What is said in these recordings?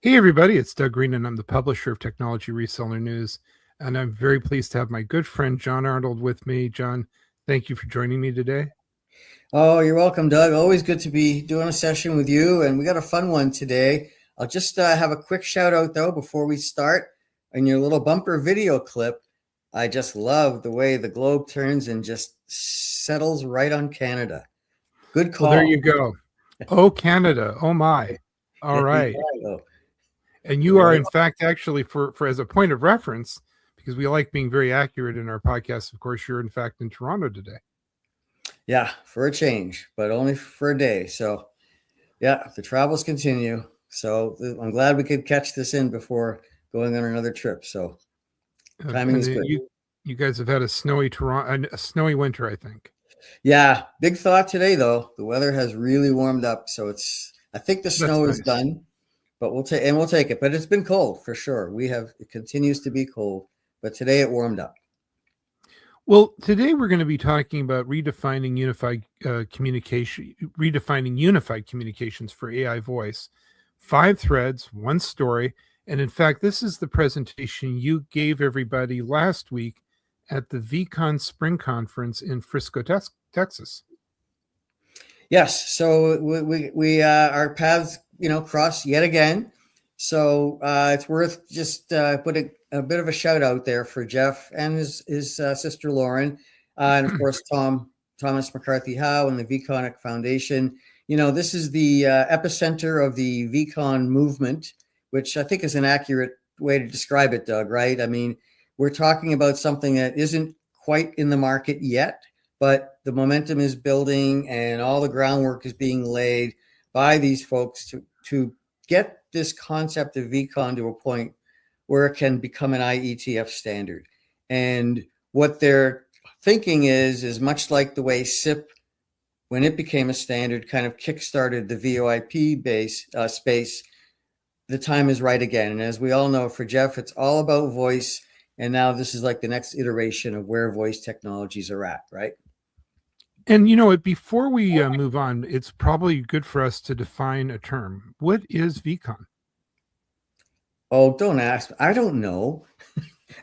Hey, everybody, it's Doug Green, and I'm the publisher of Technology Reseller News. And I'm very pleased to have my good friend, Jon Arnold, with me. Jon, thank you for joining me today. Oh, you're welcome, Doug. Always good to be doing a session with you. And we got a fun one today. I'll just have a quick shout out, though, before we start. In your little bumper video clip, I just love the way the globe turns and just settles right on Canada. Good Well, there call. you go. Oh, Canada. Oh, my. All There you right. go. And you are, in fact, actually, for as a point of reference, because we like being very accurate in our podcast, of course, you're, in fact, in Toronto today. Yeah, for a change, but only for a day. So, yeah, the travels continue. So I'm glad we could catch this in before going on another trip. So timing is good. You guys have had a snowy Toronto, a snowy winter, I think. Yeah, big thought today though. The weather has really warmed up, so I think the snow is done, but we'll take it. But it's been cold for sure. It continues to be cold, but today it warmed up. Well, today we're going to be talking about redefining unified communications for AI voice. 5 threads, 1 story, and in fact, this is the presentation you gave everybody last week at the vCon Spring Conference in Frisco, Texas. Yes, so we our paths cross yet again. So it's worth just putting a bit of a shout out there for Jeff and his sister Lauren, and of course Thomas McCarthy Howe and the vConic Foundation. This is the epicenter of the vCon movement, which I think is an accurate way to describe it, Doug, right? I mean, we're talking about something that isn't quite in the market yet, but the momentum is building and all the groundwork is being laid by these folks to get this concept of vCon to a point where it can become an IETF standard. And what they're thinking is much like the way SIP, when it became a standard, kind of kickstarted the VoIP space. The time is right again. And as we all know, for Jeff, it's all about voice. And now this is like the next iteration of where voice technologies are at, right? And before we move on, it's probably good for us to define a term. What is vCon? Oh, don't ask. I don't know.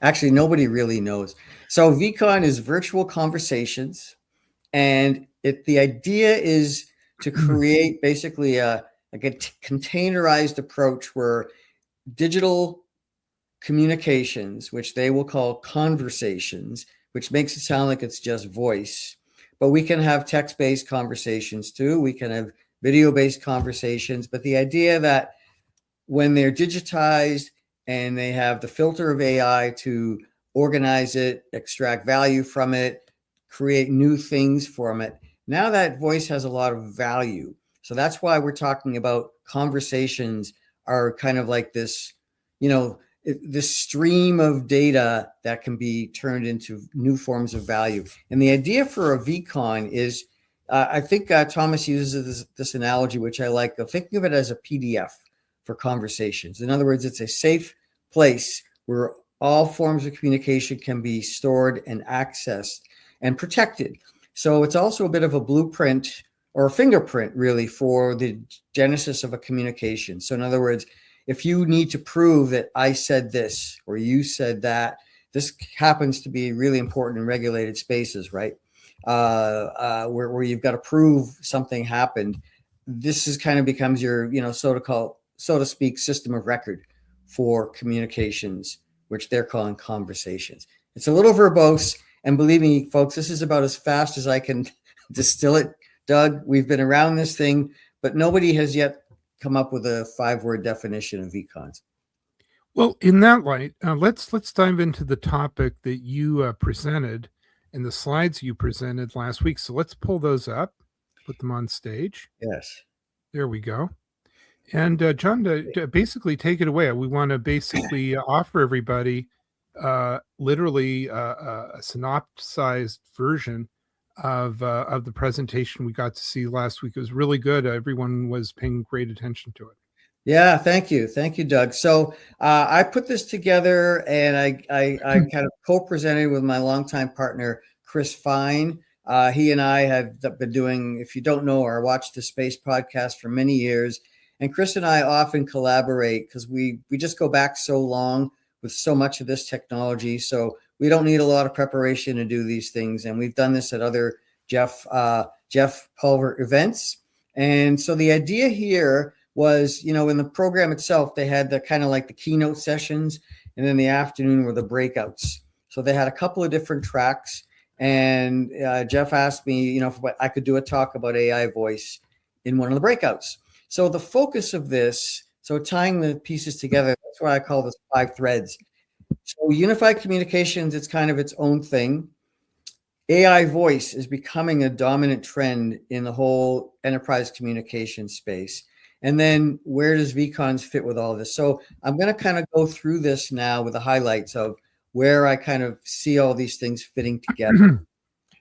Actually, nobody really knows. So vCon is virtual conversations. And the idea is to create basically a containerized approach where digital communications, which they will call conversations, which makes it sound like it's just voice, but we can have text-based conversations too. We can have video-based conversations, but the idea that when they're digitized and they have the filter of AI to organize it, extract value from it, create new things from it, now that voice has a lot of value. So that's why we're talking about conversations are kind of like this, this stream of data that can be turned into new forms of value. And the idea for a vCon is, I think Thomas uses this analogy, which I like, of thinking of it as a PDF for conversations. In other words, it's a safe place where all forms of communication can be stored and accessed and protected. So it's also a bit of a blueprint or a fingerprint, really, for the genesis of a communication. So in other words, if you need to prove that I said this or you said that, this happens to be really important in regulated spaces, right? Where you've got to prove something happened. This is kind of becomes your, so to speak, system of record for communications, which they're calling conversations. It's a little verbose, and believe me, folks, this is about as fast as I can distill it. Doug, we've been around this thing, but nobody has yet come up with a 5-word definition of vCons. Well, in that light, let's dive into the topic that you presented and the slides you presented last week. So let's pull those up, put them on stage. Yes. There we go. And Jon, to basically take it away, we want to basically offer everybody literally a synopsized version of the presentation we got to see last week. It was really good. Everyone was paying great attention to it. Yeah, thank you, Doug. So I put this together, and I kind of co-presented with my longtime partner Chris Fine. He and I have been doing, if you don't know or watched the Space podcast for many years, And Chris and I often collaborate because we just go back so long with so much of this technology. So we don't need a lot of preparation to do these things. And we've done this at other Jeff Pulver events. And so the idea here was, in the program itself, they had the kind of like the keynote sessions, and then the afternoon were the breakouts. So they had a couple of different tracks. And Jeff asked me, if I could do a talk about AI voice in one of the breakouts. So the focus of this, so tying the pieces together, that's what I call this 5 threads. So unified communications, it's kind of its own thing. AI voice is becoming a dominant trend in the whole enterprise communication space. And then where does vCons fit with all this? So I'm going to kind of go through this now with the highlights of where I kind of see all these things fitting together.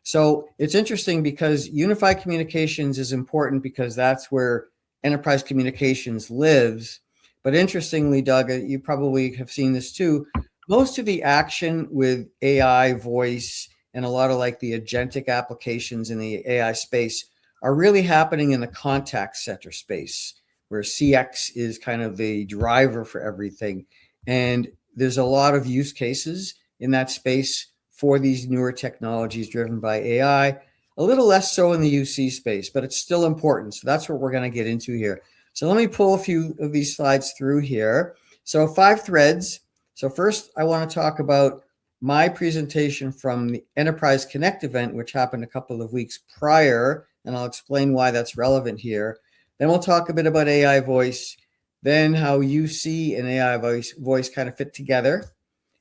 So it's interesting because unified communications is important because that's where enterprise communications lives. But interestingly, Doug, you probably have seen this too. Most of the action with AI voice and a lot of like the agentic applications in the AI space are really happening in the contact center space, where CX is kind of the driver for everything. And there's a lot of use cases in that space for these newer technologies driven by AI, a little less so in the UC space, but it's still important. So that's what we're going to get into here. So let me pull a few of these slides through here. So 5 threads. So first, I want to talk about my presentation from the Enterprise Connect event, which happened a couple of weeks prior, and I'll explain why that's relevant here. Then we'll talk a bit about AI voice, then how UC and AI voice kind of fit together,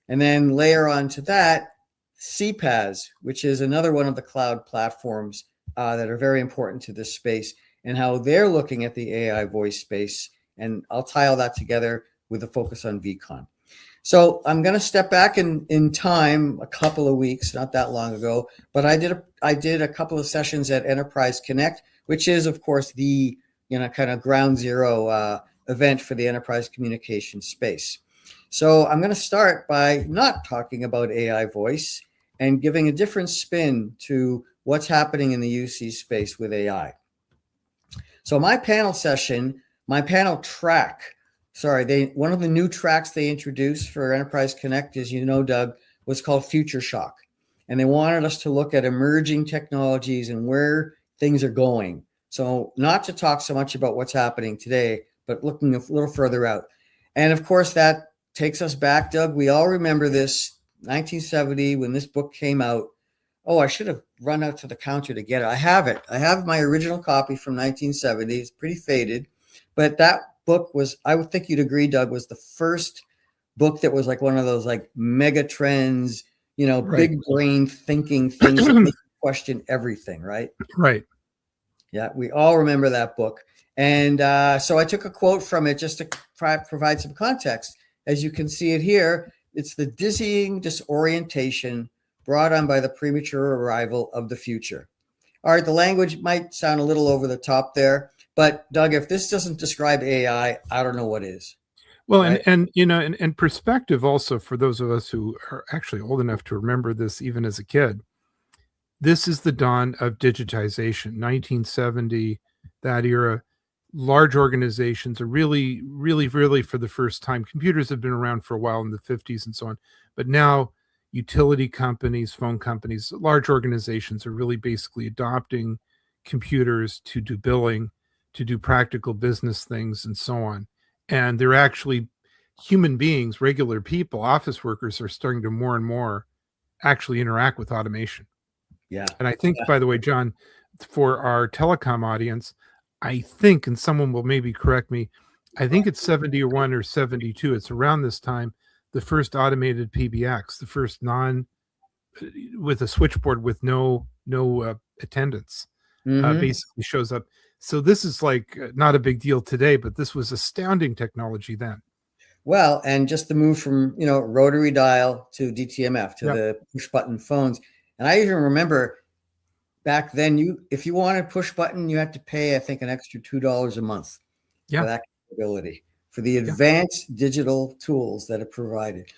and then layer onto that CCaaS, which is another one of the cloud platforms that are very important to this space, and how they're looking at the AI voice space. And I'll tie all that together with a focus on vCon. So I'm going to step back in time a couple of weeks, not that long ago, but I did a couple of sessions at Enterprise Connect, which is, of course, the kind of ground zero event for the enterprise communication space. So I'm going to start by not talking about AI voice and giving a different spin to what's happening in the UC space with AI. So my panel session, my panel track, one of the new tracks they introduced for Enterprise Connect, as you know, Doug, was called Future Shock. And they wanted us to look at emerging technologies and where things are going. So not to talk so much about what's happening today, but looking a little further out. And of course, that takes us back, Doug. We all remember this, 1970, when this book came out. Oh, I should have run out to the counter to get it. I have it. I have my original copy from 1970. It's pretty faded. But that book was, I would think you'd agree, Doug, was the first book that was like one of those like mega trends, right, big brain thinking things that make you question everything, right? Right. Yeah, we all remember that book. And so I took a quote from it just to provide some context. As you can see it here, it's the dizzying disorientation brought on by the premature arrival of the future. All right, the language might sound a little over the top there, but Doug, if this doesn't describe AI, I don't know what is. Well, right? and perspective also for those of us who are actually old enough to remember this even as a kid. This is the dawn of digitization, 1970, that era. Large organizations are really, really, really for the first time. Computers have been around for a while in the 50s and so on, but now utility companies, phone companies, large organizations are really basically adopting computers to do billing, to do practical business things and so on. And they're actually human beings, regular people, office workers are starting to more and more actually interact with automation. Yeah. And I think, by the way, John, for our telecom audience, I think, and someone will maybe correct me, I think it's 71 or 72. It's around this time, the first automated PBX, the first with a switchboard with no attendance, basically shows up. So this is like not a big deal today, but this was astounding technology then. Well, and just the move from, rotary dial to DTMF to the push button phones. And I even remember back then, if you wanted push button, you had to pay, I think, an extra $2 a month for that capability, for the advanced digital tools that it provided.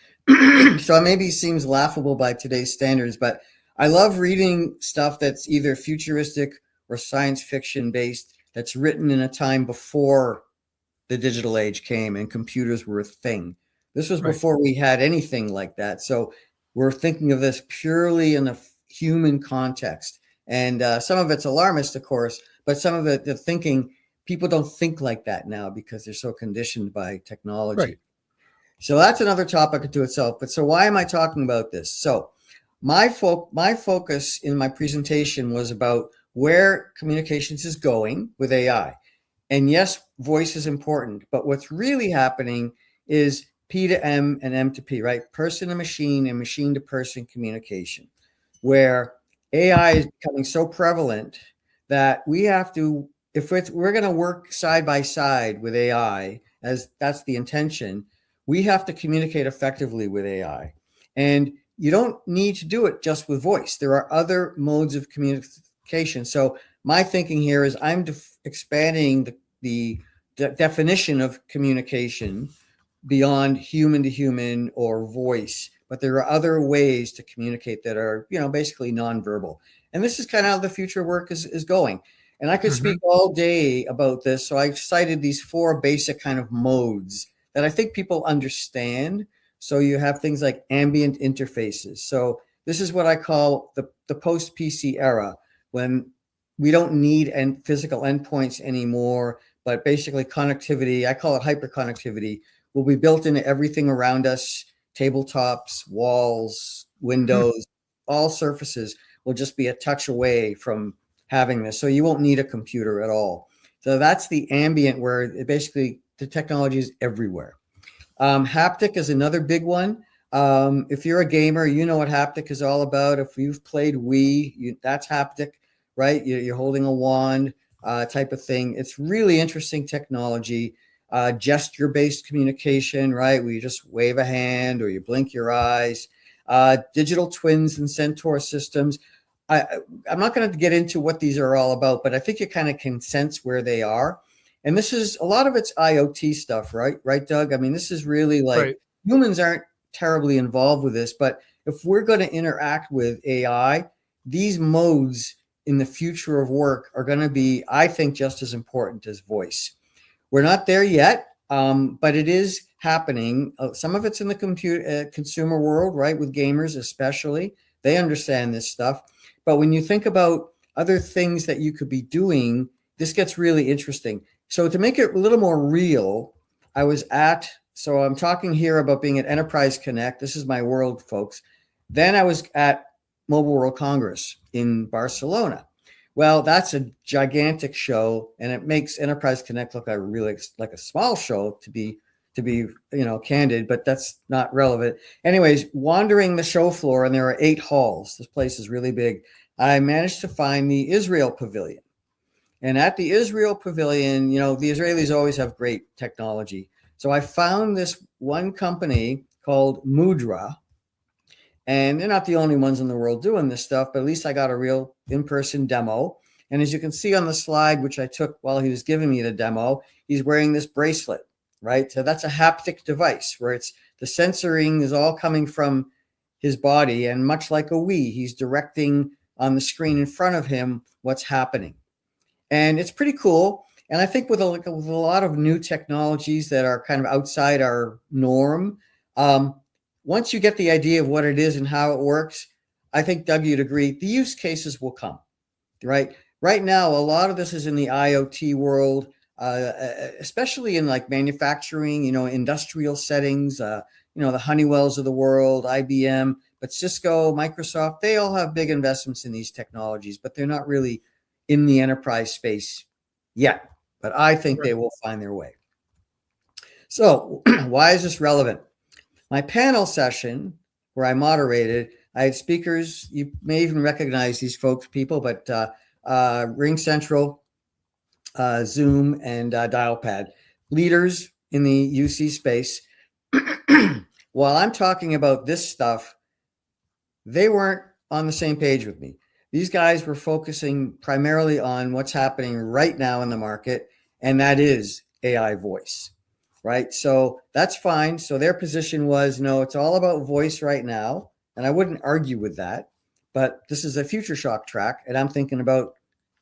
So it maybe seems laughable by today's standards, but I love reading stuff that's either futuristic or science fiction based, that's written in a time before the digital age came and computers were a thing. This was Right. before we had anything like that. So we're thinking of this purely in a human context. And some of it's alarmist, of course, but some of it, the thinking, people don't think like that now because they're so conditioned by technology. Right. So that's another topic to itself. But so why am I talking about this? So my focus in my presentation was about where communications is going with AI. And yes, voice is important, but what's really happening is P to M and M to P, right? Person to machine and machine to person communication, where AI is becoming so prevalent that we have to, if we're going to work side by side with AI, as that's the intention, we have to communicate effectively with AI. And you don't need to do it just with voice. There are other modes of communication. So my thinking here is I'm expanding the definition of communication beyond human to human or voice, but there are other ways to communicate that are, basically nonverbal. And this is kind of how the future work is going. And I could speak all day about this. So I cited these 4 basic kind of modes that I think people understand. So you have things like ambient interfaces. So this is what I call the post-PC era, when we don't need physical endpoints anymore, but basically connectivity, I call it hyperconnectivity, will be built into everything around us, tabletops, walls, windows, all surfaces will just be a touch away from having this. So you won't need a computer at all. So that's the ambient, where basically the technology is everywhere. Haptic is another big one. If you're a gamer, you know what haptic is all about. If you've played Wii, that's haptic, right? You're holding a wand type of thing. It's really interesting technology. Gesture-based communication, right? Where you just wave a hand or you blink your eyes. Digital twins and Centaur systems. I'm not going to get into what these are all about, but I think you kind of can sense where they are. And this is a lot of it's IoT stuff, right? Right, Doug? I mean, this is really like humans aren't terribly involved with this, but if we're going to interact with AI, these modes in the future of work are going to be, I think, just as important as voice. We're not there yet, but it is happening. Some of it's in the consumer world, right? With gamers especially, they understand this stuff. But when you think about other things that you could be doing, this gets really interesting. So to make it a little more real, so I'm talking here about being at Enterprise Connect. This is my world, folks. Then I was at Mobile World Congress in Barcelona. Well, that's a gigantic show, and it makes Enterprise Connect look like a small show, to be candid, but that's not relevant. Anyways, wandering the show floor, and there are 8 halls. This place is really big. I managed to find the Israel Pavilion. And at the Israel Pavilion, the Israelis always have great technology. So I found this one company called Mudra, and they're not the only ones in the world doing this stuff, but at least I got a real in-person demo. And as you can see on the slide, which I took while he was giving me the demo, he's wearing this bracelet, right? So that's a haptic device where the sensoring is all coming from his body. And much like a Wii, he's directing on the screen in front of him what's happening. And it's pretty cool. And I think with a lot of new technologies that are kind of outside our norm, once you get the idea of what it is and how it works, I think, Doug, you'd agree, the use cases will come, right? Right now, a lot of this is in the IoT world, especially in like manufacturing, industrial settings, the Honeywells of the world, IBM, but Cisco, Microsoft, they all have big investments in these technologies, but they're not really in the enterprise space yet. But I think they will find their way. So why is this relevant? My panel session where I moderated, I had speakers. You may even recognize these people, but Ring Central, Zoom, and Dialpad, leaders in the UC space. While I'm talking about this stuff, they weren't on the same page with me. These guys were focusing primarily on what's happening right now in the market, and that is AI voice, right? So that's fine. So their position was, no, it's all about voice right now. And I wouldn't argue with that, but this is a future shock track, and I'm thinking about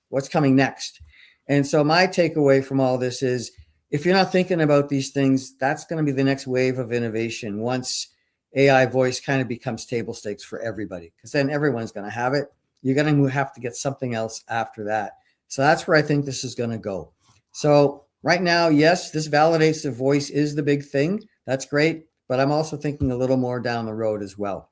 what's coming next. And so my takeaway from all this is if you're not thinking about these things, that's going to be the next wave of innovation once AI voice kind of becomes table stakes for everybody, because then everyone's going to have it. You're going to have to get something else after that. So that's where I think this is going to go. So right now, yes, this validates the voice is the big thing. That's great. But I'm also thinking a little more down the road as well.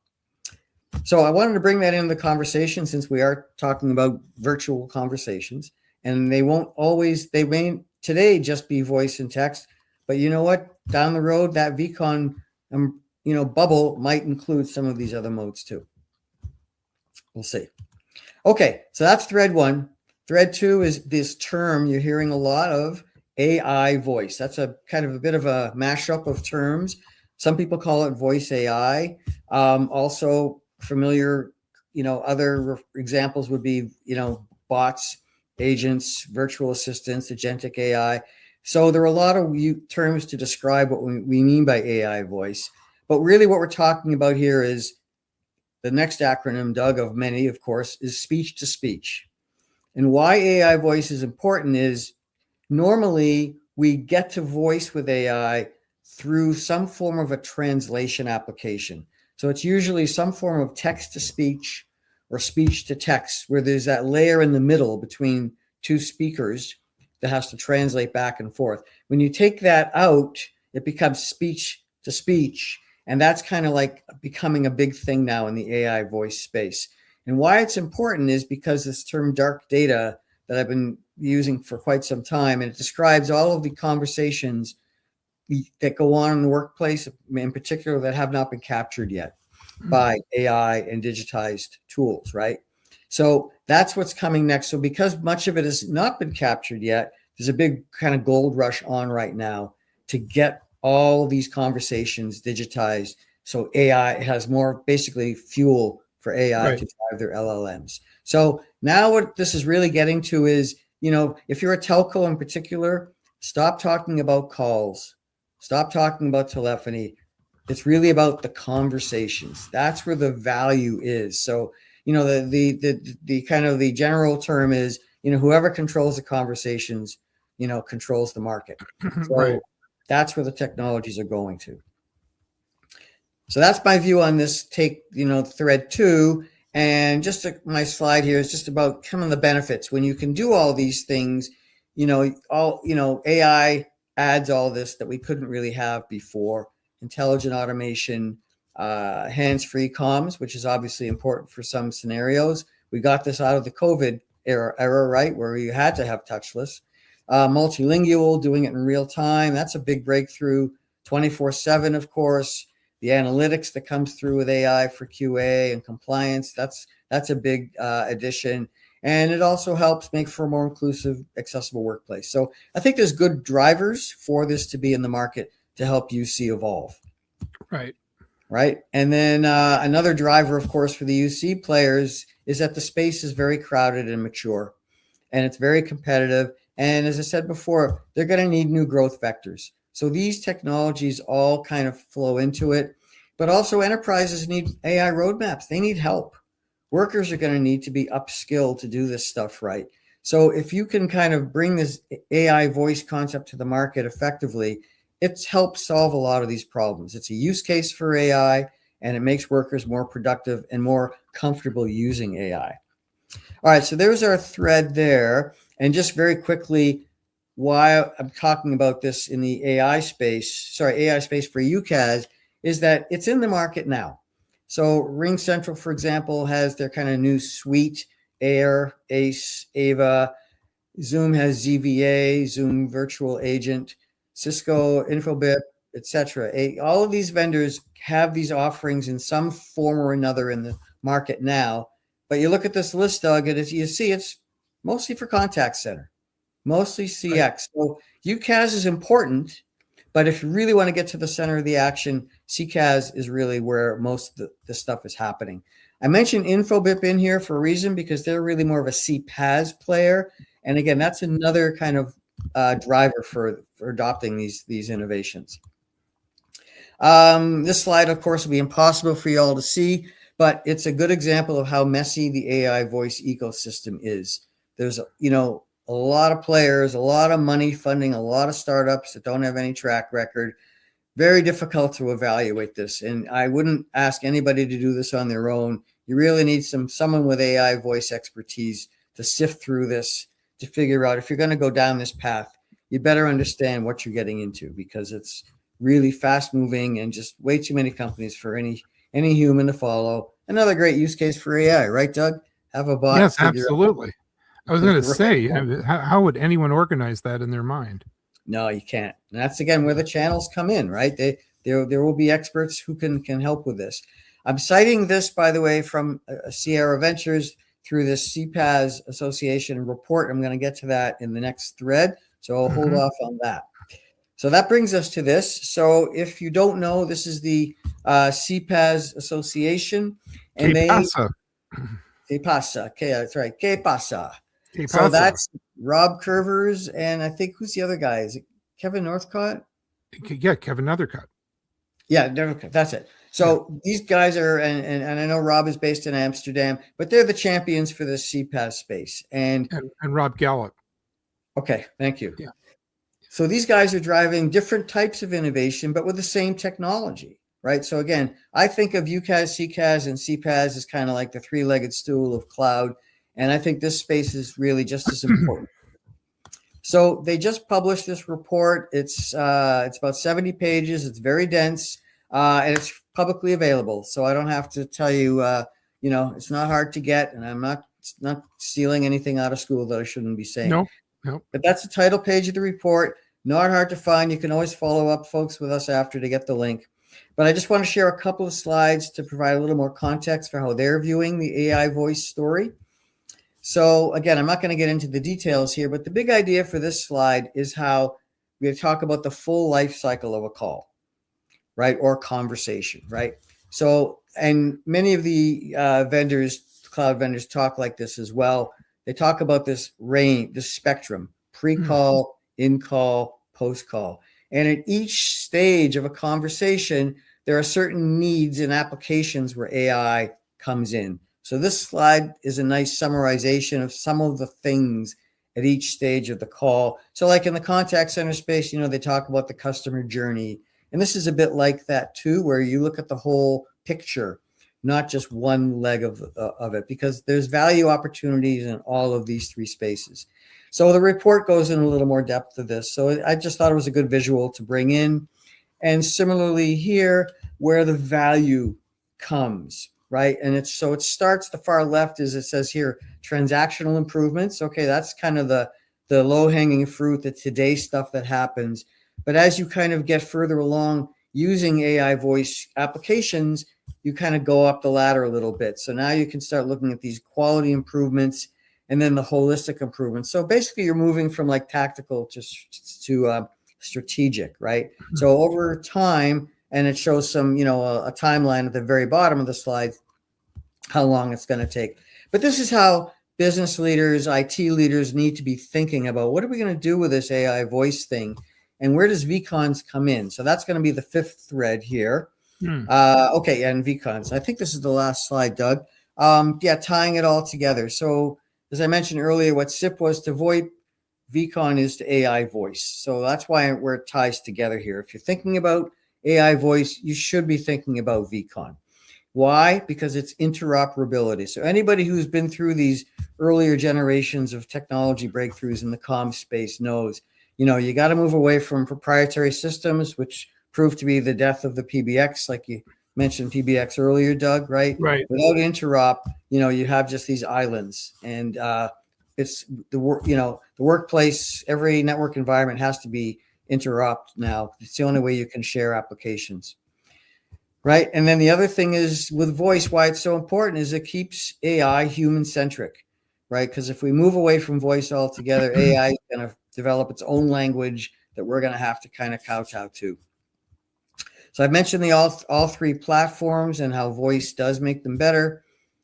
So I wanted to bring that into the conversation, since we are talking about virtual conversations, and they may today just be voice and text, but you know what? Down the road, that vCon, bubble might include some of these other modes too. We'll see. Okay, so that's thread 1. Thread 2 is this term you're hearing a lot of, AI voice. That's a kind of a bit of a mashup of terms. Some people call it voice AI. Also familiar, other examples would be, bots, agents, virtual assistants, agentic AI. So there are a lot of terms to describe what we mean by AI voice. But really what we're talking about here is the next acronym, Doug, of many, of course, is speech to speech. And why AI voice is important is normally we get to voice with AI through some form of a translation application. So it's usually some form of text to speech or speech to text, where there's that layer in the middle between two speakers that has to translate back and forth. When you take that out, it becomes speech to speech. And that's kind of like becoming a big thing now in the AI voice space. And why it's important is because this term dark data that I've been using for quite some time, and it describes all of the conversations that go on in the workplace, in particular, that have not been captured yet by AI and digitized tools, right? So that's what's coming next. So because much of it has not been captured yet, there's a big kind of gold rush on right now to get all of these conversations digitized, so AI has more basically fuel for AI to drive their LLMs. So now what this is really getting to is, if you're a telco in particular, stop talking about calls, stop talking about telephony. It's really about the conversations. That's where the value is. So, the kind of the general term is, whoever controls the conversations, controls the market. So that's where the technologies are going to. So that's my view on this thread 2. And just my slide here is just about some of the benefits. When you can do all these things, AI adds all this that we couldn't really have before. Intelligent automation, hands-free comms, which is obviously important for some scenarios. We got this out of the COVID era, right, where you had to have touchless. Multilingual, doing it in real time. That's a big breakthrough. 24/7, of course. The analytics that comes through with AI for QA and compliance, that's a big addition. And it also helps make for a more inclusive, accessible workplace. So I think there's good drivers for this to be in the market to help UC evolve. Right. And then another driver, of course, for the UC players is that the space is very crowded and mature, and it's very competitive. And as I said before, they're going to need new growth vectors. So these technologies all kind of flow into it, but also enterprises need AI roadmaps. They need help. Workers are going to need to be upskilled to do this stuff right. So if you can kind of bring this AI voice concept to the market effectively, it's helped solve a lot of these problems. It's a use case for AI, and it makes workers more productive and more comfortable using AI. All right, so there's our thread there. And just very quickly, why I'm talking about this in the AI space for UCaaS, is that it's in the market now. So RingCentral, for example, has their kind of new suite, AIR, ACE, AVA. Zoom has ZVA, Zoom Virtual Agent, Cisco, Infobip, etc. All of these vendors have these offerings in some form or another in the market now. But you look at this list, Doug, and as you see, it's mostly for contact center, mostly CX. Right. So UCaaS is important, but if you really want to get to the center of the action, CCaaS is really where most of the stuff is happening. I mentioned Infobip in here for a reason, because they're really more of a CPaaS player. And again, that's another kind of driver for adopting these innovations. This slide, of course, will be impossible for you all to see, but it's a good example of how messy the AI voice ecosystem is. There's, a a lot of players, a lot of money funding a lot of startups that don't have any track record. Very difficult to evaluate this. And I wouldn't ask anybody to do this on their own. You really need someone with AI voice expertise to sift through this, to figure out if you're going to go down this path, you better understand what you're getting into, because it's really fast moving and just way too many companies for any human to follow. Another great use case for AI, right, Doug? Have a bot. Yes, absolutely. I was going to say, Right. how would anyone organize that in their mind? No, you can't. And that's again where the channels come in, right? There will be experts who can help with this. I'm citing this, by the way, from Sierra Ventures through this CCaaS Association report. I'm going to get to that in the next thread, so I'll hold off on that. So that brings us to this. So if you don't know, this is the CCaaS Association, and Que they pasa? Que pasa? Okay, that's right. Que pasa? Que So pasa? that's Rob Curvers, and I think who's the other guy? Is it Kevin Northcott? Yeah, Kevin Othercutt. Yeah, that's it. So these guys are, and I know Rob is based in Amsterdam, but they're the champions for this CPaaS space. And Rob Gallup. okay, thank you. Yeah. So these guys are driving different types of innovation, but with the same technology, right? So again, I think of UCaaS, CCaaS, and CPaaS as kind of like the three-legged stool of cloud. And I think this space is really just as important. So they just published this report. It's about 70 pages. It's very dense, and it's publicly available. So I don't have to tell you, it's not hard to get, and I'm not stealing anything out of school that I shouldn't be saying. No. But that's the title page of the report. Not hard to find. You can always follow up, folks, with us after to get the link. But I just want to share a couple of slides to provide a little more context for how they're viewing the AI voice story. So again, I'm not going to get into the details here, but the big idea for this slide is how we talk about the full life cycle of a call, right? Or conversation, right? So, and many of the cloud vendors talk like this as well. They talk about this range, this spectrum, pre-call, in-call, post-call. And at each stage of a conversation, there are certain needs and applications where AI comes in. So this slide is a nice summarization of some of the things at each stage of the call. So like in the contact center space, they talk about the customer journey. And this is a bit like that too, where you look at the whole picture, not just one leg of it, because there's value opportunities in all of these three spaces. So the report goes in a little more depth to this. So I just thought it was a good visual to bring in. And similarly here, where the value comes, right? And it starts the far left, as it says here, transactional improvements. Okay, that's kind of the low-hanging fruit, the today stuff that happens. But as you kind of get further along using AI voice applications, you kind of go up the ladder a little bit. So now you can start looking at these quality improvements and then the holistic improvements. So basically you're moving from like tactical to strategic, right? So over time, and it shows some, a timeline at the very bottom of the slide, how long it's going to take. But this is how business leaders, IT leaders need to be thinking about, what are we going to do with this AI voice thing? And where does vCons come in? So that's going to be the fifth thread here. Okay, and vCons. I think this is the last slide, Doug. Tying it all together. So as I mentioned earlier, what SIP was to VoIP, vCon is to AI voice. So that's why where it ties together here. If you're thinking about AI voice, you should be thinking about vCon. Why? Because it's interoperability. So anybody who's been through these earlier generations of technology breakthroughs in the comm space knows, you got to move away from proprietary systems, which proved to be the death of the PBX, like you mentioned PBX earlier, Doug, right? Right. Without interop, you have just these islands, and it's the workplace. Every network environment has to be interop now. It's the only way you can share applications. Right. And then the other thing is with voice, why it's so important is it keeps AI human centric, right? Because if we move away from voice altogether, AI is going to develop its own language that we're going to have to kind of kowtow to. So I've mentioned all three platforms and how voice does make them better.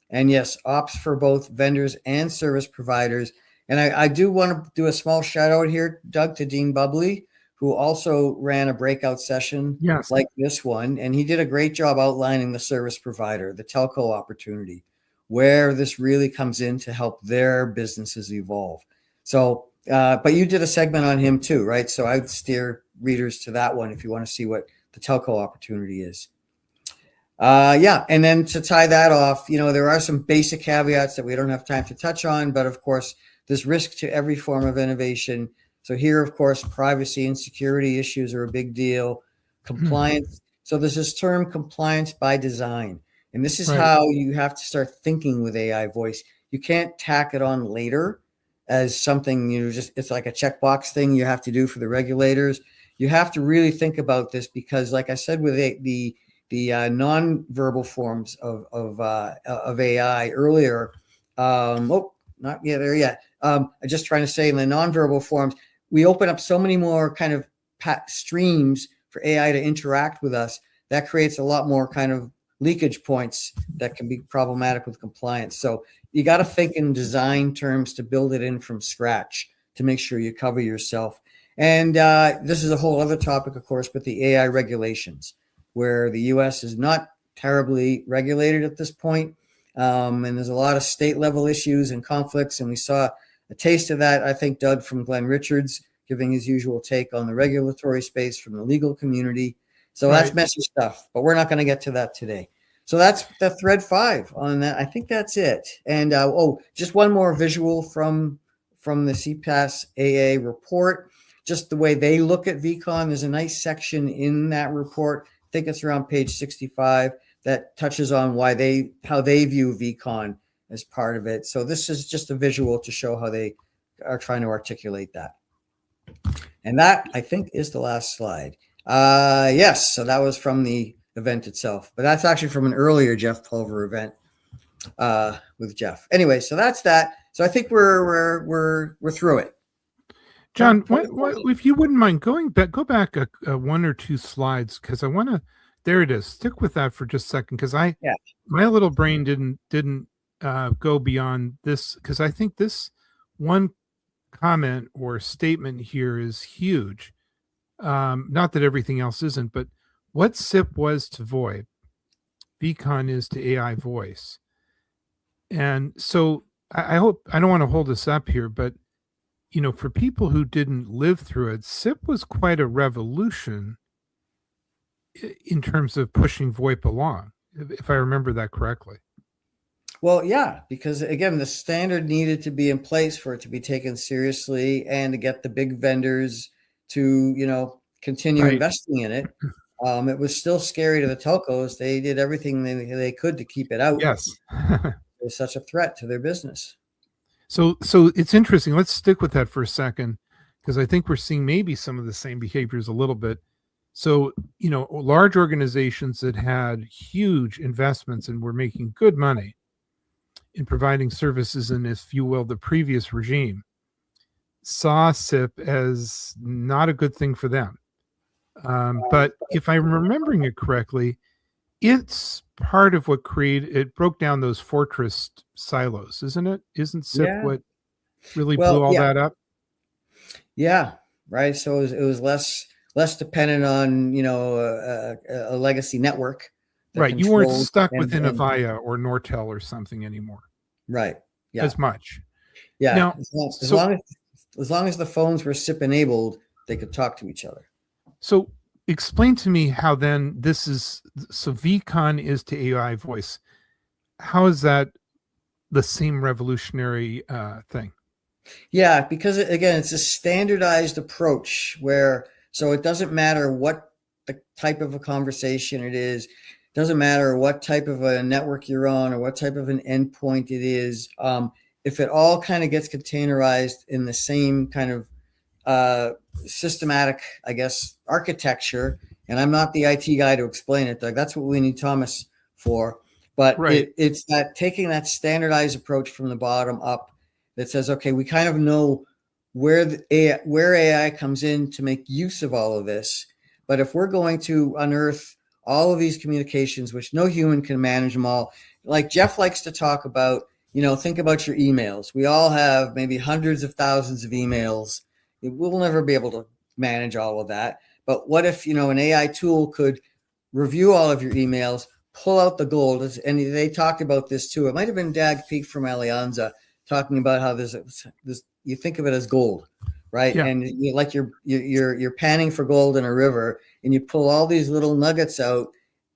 And yes, ops for both vendors and service providers. And I do want to do a small shout out here, Doug, to Dean Bubley, who also ran a breakout session like this one. And he did a great job outlining the service provider, the telco opportunity, where this really comes in to help their businesses evolve. So But you did a segment on him too, right? So I'd steer readers to that one if you want to see what the telco opportunity is. Yeah, and then to tie that off, there are some basic caveats that we don't have time to touch on, but of course, there's risk to every form of innovation. So here, of course, privacy and security issues are a big deal. Compliance. So there's this term compliance by design. And this is how you have to start thinking with AI voice. You can't tack it on later as something, it's like a checkbox thing you have to do for the regulators. You have to really think about this because, like I said, with the non-verbal forms of AI earlier. Not yet there yet. I'm just trying to say in the non-verbal forms, we open up so many more kind of streams for AI to interact with us. That creates a lot more kind of leakage points that can be problematic with compliance. So you got to think in design terms to build it in from scratch to make sure you cover yourself. And this is a whole other topic, of course, but the AI regulations, where the U.S. is not terribly regulated at this point. And there's a lot of state level issues and conflicts. And we saw a taste of that, I think, Doug, from Glenn Richards, giving his usual take on the regulatory space from the legal community. So that's messy stuff, but we're not going to get to that today. So that's the thread 5 on that. I think that's it. And just one more visual from the CCaaS AA report, just the way they look at vCon. There's a nice section in that report. I think it's around page 65 that touches on how they view vCon as part of it. So this is just a visual to show how they are trying to articulate that. And that, I think, is the last slide. Yes, so that was from the event itself, but that's actually from an earlier Jeff Pulver event with Jeff. Anyway, so that's that. So I think we're through it. John, if you wouldn't mind go back a 1 or 2 slides, because I want to. There it is. Stick with that for just a second, because my little brain didn't go beyond this, because I think this one comment or statement here is huge. Not that everything else isn't, but what SIP was to VoIP, vCon is to AI voice. And so I hope, I don't want to hold us up here, but for people who didn't live through it, SIP was quite a revolution in terms of pushing VoIP along, if I remember that correctly. Well, yeah, because again, the standard needed to be in place for it to be taken seriously and to get the big vendors to, continue investing in it. It was still scary to the telcos. They did everything they could to keep it out. Yes. It was such a threat to their business. So it's interesting. Let's stick with that for a second, because I think we're seeing maybe some of the same behaviors a little bit. So, large organizations that had huge investments and were making good money in providing services in, if you will, the previous regime, saw SIP as not a good thing for them. But if I'm remembering it correctly, it's part of what it broke down those fortress silos, isn't it? Isn't SIP what really blew all that up? Yeah, right. So it was less dependent on, a legacy network. Right. You weren't stuck within Avaya or Nortel or something anymore. Right. Yeah. As much. Yeah. Now, as long as the phones were SIP enabled, they could talk to each other. So explain to me how then so vCon is to AI voice. How is that the same revolutionary thing? Yeah, because again, it's a standardized approach so it doesn't matter what the type of a conversation it is. It doesn't matter what type of a network you're on or what type of an endpoint it is. If it all kind of gets containerized in the same kind of systematic, I guess, architecture, and I'm not the IT guy to explain it, Doug. That's what we need Thomas for. But it's that taking that standardized approach from the bottom up that says, okay, we kind of know where AI comes in to make use of all of this. But if we're going to unearth all of these communications, which no human can manage them all, like Jeff likes to talk about, think about your emails. We all have maybe hundreds of thousands of emails. We'll never be able to manage all of that. But what if, an AI tool could review all of your emails, pull out the gold? And they talked about this too. It might have been Dag Peak from Alianza, talking about how there's this, you think of it as gold, right? Yeah. And you're panning for gold in a river, and you pull all these little nuggets out,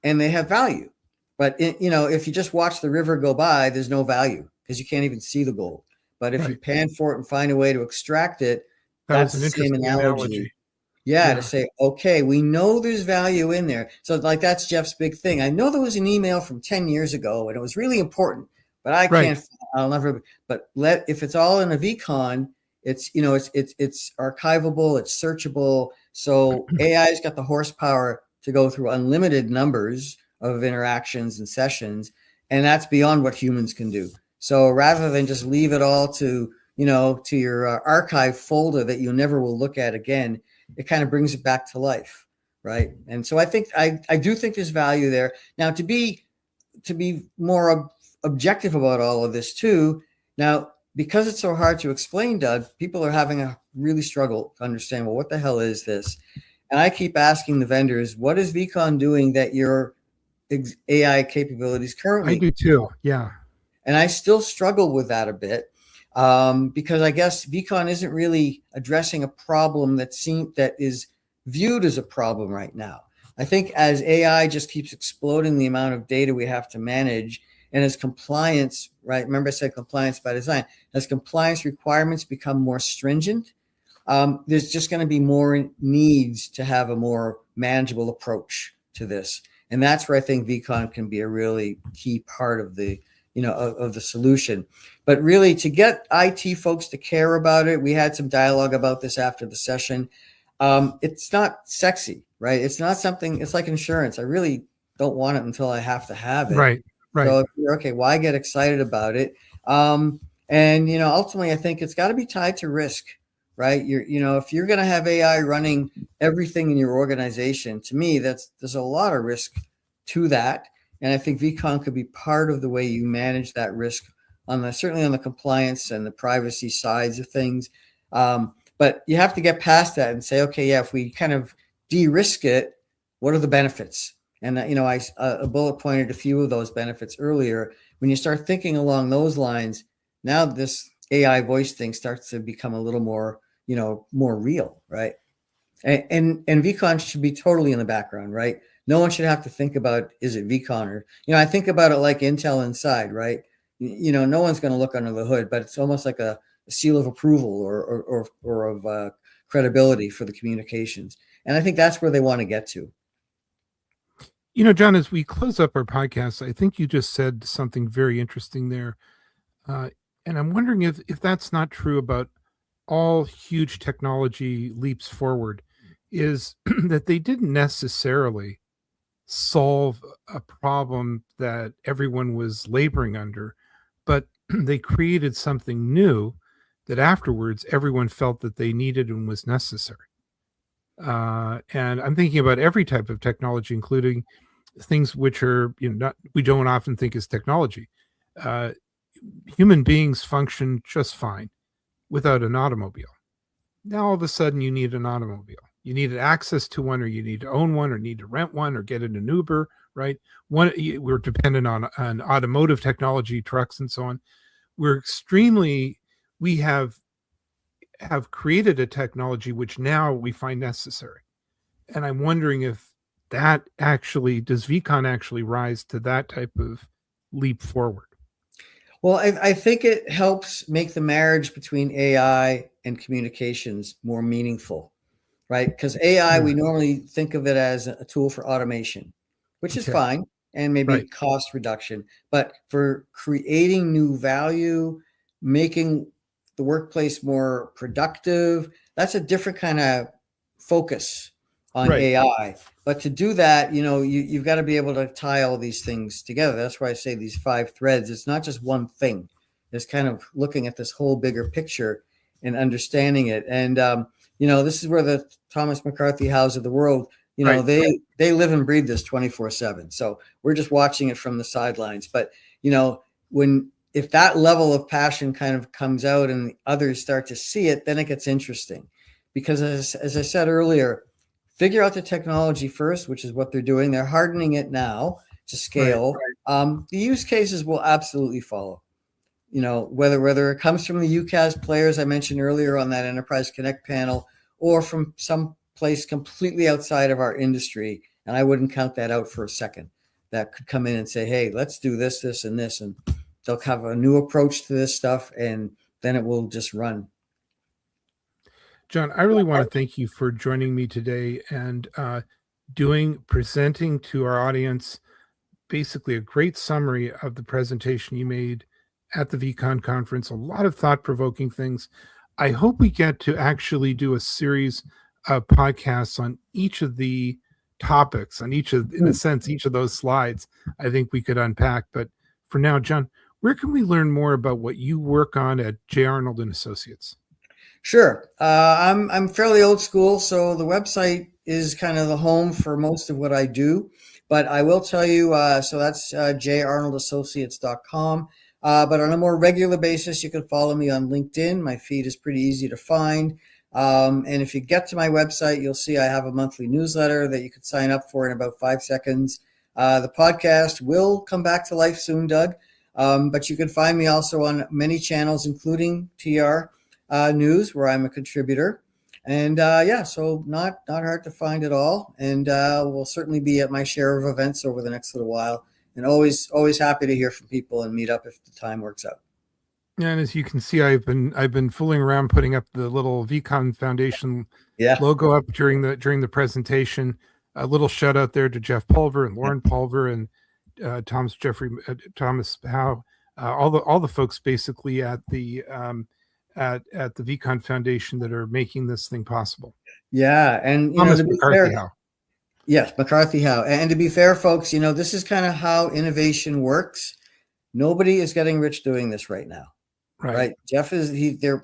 and they have value. But if you just watch the river go by, there's no value because you can't even see the gold. But if you pan for it and find a way to extract it, That was that's an the same interesting analogy. Yeah, to say, okay, we know there's value in there. So like that's Jeff's big thing. I know there was an email from 10 years ago and it was really important, but I'll never, but if it's all in a vCon, it's archivable, it's searchable. So AI's got the horsepower to go through unlimited numbers of interactions and sessions. And that's beyond what humans can do. So rather than just leave it all to your archive folder that you never will look at again, it kind of brings it back to life, right? And so I think I do think there's value there. Now, to be more objective about all of this too. Now, because it's so hard to explain, Doug, people are having a really struggle to understand. Well, what the hell is this? And I keep asking the vendors, what is vCon doing that your AI capabilities currently? I do too. Yeah. And I still struggle with that a bit. Because I guess vCon isn't really addressing a problem that is viewed as a problem right now. I think as AI just keeps exploding the amount of data we have to manage, and as compliance, right? Remember I said compliance by design. As compliance requirements become more stringent, there's just going to be more needs to have a more manageable approach to this. And that's where I think vCon can be a really key part of the of the solution. But really, to get IT folks to care about it, we had some dialogue about this after the session. It's not sexy, right? It's not something, it's like insurance. I really don't want it until I have to have it. Right. So if you're okay, why get excited about it? And ultimately, I think it's got to be tied to risk, right? If you're going to have AI running everything in your organization, to me, there's a lot of risk to that. And I think vCon could be part of the way you manage that risk certainly on the compliance and the privacy sides of things. But you have to get past that and say, okay, yeah, if we kind of de-risk it, what are the benefits? And I bullet pointed a few of those benefits earlier. When you start thinking along those lines, now this AI voice thing starts to become a little more, more real, right? And vCon should be totally in the background, right? No one should have to think about, is it vCon or, I think about it like Intel Inside, right? No one's going to look under the hood, but it's almost like a seal of approval or of credibility for the communications. And I think that's where they want to get to. John, as we close up our podcast, I think you just said something very interesting there. And I'm wondering if that's not true about all huge technology leaps forward, is that they didn't necessarily solve a problem that everyone was laboring under, but they created something new that afterwards everyone felt that they needed and was necessary. And I'm thinking about every type of technology, including things which are we don't often think is technology. Human beings function just fine without an automobile. Now all of a sudden you need an automobile. You need access to one, or you need to own one, or need to rent one, or get in an Uber, right? We're dependent on automotive technology, trucks, and so on. We have created a technology which now we find necessary. And I'm wondering if that actually, does vCon actually rise to that type of leap forward? Well, I think it helps make the marriage between AI and communications more meaningful. Right? Because AI, we normally think of it as a tool for automation, which is fine, and maybe cost reduction. But for creating new value, making the workplace more productive, that's a different kind of focus on AI. But to do that, you've got to be able to tie all these things together. That's why I say these 5 threads. It's not just one thing. It's kind of looking at this whole bigger picture and understanding it. And this is where the Thomas McCarthy House of the world, they live and breathe this 24/7. So we're just watching it from the sidelines. But, if that level of passion kind of comes out and others start to see it, then it gets interesting. Because as I said earlier, figure out the technology first, which is what they're doing. They're hardening it now to scale. The use cases will absolutely follow. whether it comes from the UCaaS players I mentioned earlier on that Enterprise Connect panel, or from some place completely outside of our industry, and I wouldn't count that out for a second, that could come in and say, hey, let's do this, this, and this, and they'll have a new approach to this stuff, and then it will just run. Jon, I really want to thank you for joining me today and presenting to our audience basically a great summary of the presentation you made at the vCon conference. A lot of thought-provoking things. I hope we get to actually do a series of podcasts on each of the topics, in a sense, each of those slides. I think we could unpack. But for now, Jon, where can we learn more about what you work on at J. Arnold and Associates? Sure. I'm fairly old school, so the website is kind of the home for most of what I do. But I will tell you, so that's jarnoldassociates.com. But on a more regular basis, you can follow me on LinkedIn. My feed is pretty easy to find. And if you get to my website, you'll see I have a monthly newsletter that you could sign up for in about 5 seconds. The podcast will come back to life soon, Doug. But you can find me also on many channels, including TR News, where I'm a contributor. And so not hard to find at all. And we'll certainly be at my share of events over the next little while. And always happy to hear from people and meet up if the time works out. And as you can see, I've been fooling around putting up the little vCon Foundation logo up during the presentation. A little shout out there to Jeff Pulver and Lauren Pulver and Thomas Howe, all the folks basically at the vCon Foundation that are making this thing possible. Yeah, and Thomas McCarthy Howe. Yes, McCarthy Howe. And to be fair, folks, this is kind of how innovation works. Nobody is getting rich doing this right now. Right. Jeff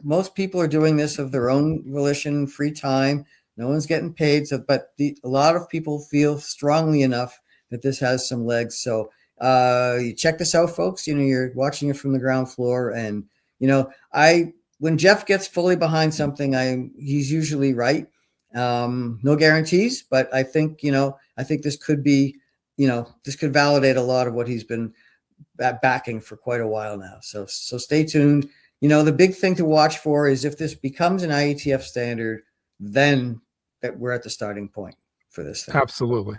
most people are doing this of their own volition, free time. No one's getting paid. But a lot of people feel strongly enough that this has some legs. So you check this out, folks. You're watching it from the ground floor. And, when Jeff gets fully behind something, he's usually right. No guarantees, but I think this could be, this could validate a lot of what he's been backing for quite a while now. So stay tuned. The big thing to watch for is if this becomes an IETF standard, then that we're at the starting point for this thing. Absolutely.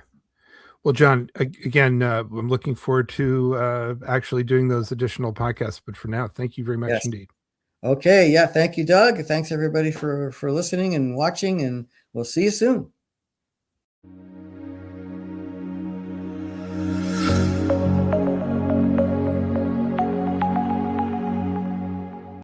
Well, Jon, again, I'm looking forward to actually doing those additional podcasts. But for now, thank you very much indeed. Okay. Yeah. Thank you, Doug. Thanks everybody for listening and watching, and we'll see you soon.